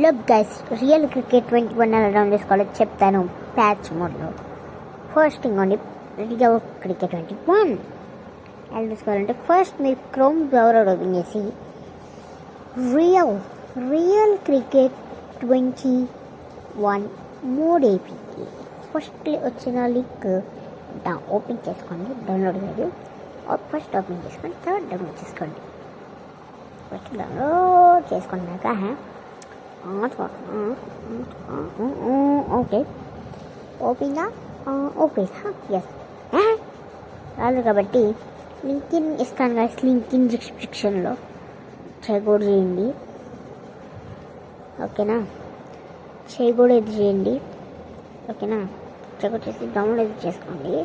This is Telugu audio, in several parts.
Look guys, Real Cricket 21 ఎలా డౌన్ చేసుకోవాలో చెప్తాను ప్యాచ్ మోడ్లో. ఫస్ట్ థింగ్ అండి, Real Cricket 21 ఎలా తీసుకోవాలంటే ఫస్ట్ మీరు క్రోమ్ బ్రౌజర్ ఓపెన్ చేసి రియల్ క్రికెట్ 21 మోడ్ ఏపీకి ఫస్ట్ వచ్చిన లింక్ ఓపెన్ చేసుకోండి. డౌన్లోడ్ కాదు, ఫస్ట్ ఓపెన్ చేసుకోండి, తర్వాత డౌన్లోడ్ చేసుకోండి. ఫస్ట్ డౌన్లోడ్ చేసుకున్నాక ఓకే ఓపెన్ ఎస్ రాదు కాబట్టి లింకిన్ ఇస్తాను గాయస్. లింకిన్ డిస్క్రిప్షన్లో చేయకూడదు చేయండి, ఓకేనా? చేయకూడదు ఇది చేయండి, ఓకేనా? చెక్ చేసి డౌన్లోడ్ చేసుకోండి.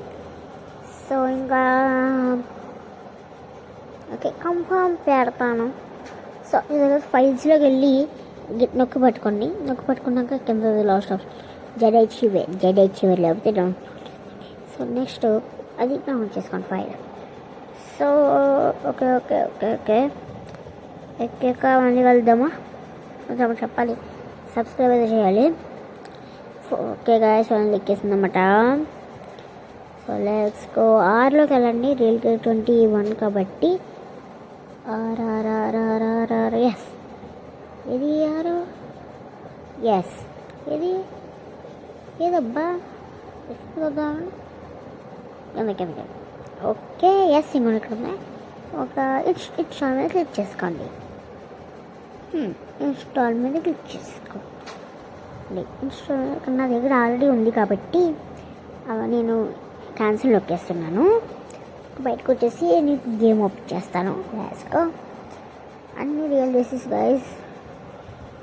సో ఇంకా ఓకే కన్ఫర్మ్ పెడతాను. సో ఇది ఫైల్స్లోకి వెళ్ళి నొక్కి పట్టుకున్నాక కింద లాస్ట్ ఆప్షన్ జెడ్హెచ్వే లేకపోతే డౌన్. సో నెక్స్ట్ అది డౌన్లోడ్ చేసుకోండి file. So okay okay okay okay ఎక్కాక మళ్ళీ వెళ్దామా? కొంచెం చెప్పాలి, సబ్స్క్రైబ్ అయితే చేయాలి. ఓకే గాయస్ వాళ్ళని ఎక్కేసిందన్నమాట. So let's go. ఆర్లోకి వెళ్ళండి, రియల్ క్రికెట్ 21 కాబట్టి ఆర్ ఎస్ ఇది యారు ఎస్ ఇది ఏదబ్బా కింద ఓకే ఎస్ ఇంకొక ఇక్కడ ఉన్నాయి. ఒక ఇన్స్టాల్ మీద క్లిక్ చేసుకోండి. ఇన్స్టాల్ మీద క్లిక్ చేసుకోండి. ఇన్స్టాల్ నా దగ్గర ఆల్రెడీ ఉంది కాబట్టి నేను క్యాన్సిల్ నొక్కేస్తున్నాను. బయటకు వచ్చేసి నేను గేమ్ ఓపెన్ చేస్తాను. వేసుకో అన్ని రియల్ చేసేసి గైస్,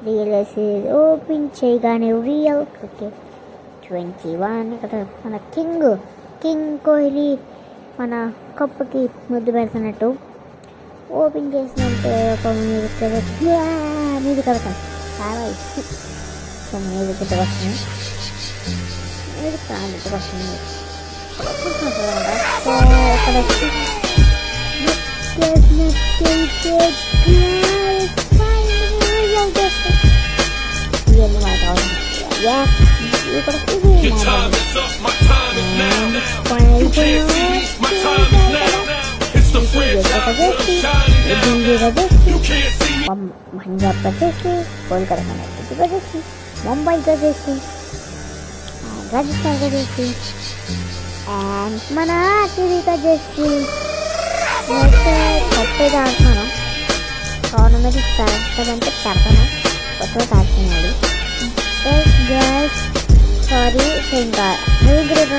రియల్ చేసేసి ఓపెన్ చేయగానే రియల్ క్రికెట్ 21 కదా మన కింగ్ కోహ్లీ మన కప్పుకి ముద్దు పెడుతున్నట్టు ఓపెన్ చేసినట్టు ఒక మ్యూజిక్ కడతాం. సో మ్యూజిక్ వస్తుంది, మ్యూజిక్ వస్తుంది. సో అక్కడ వచ్చి పంజాబ్ का जैसे, कोलकाता का जैसे, मुंबई का जैसे, राजस्थान का जैसे అండ్ మన ఆర్సీబీ का जैसे. నేనైతే కొత్తగా ఆడుతున్నాను, టోర్నమెంట్ పెడతానంటే పెడతాను, కొత్తగా ఆడుతున్నాడు. సారీ. సో ఇంకా 25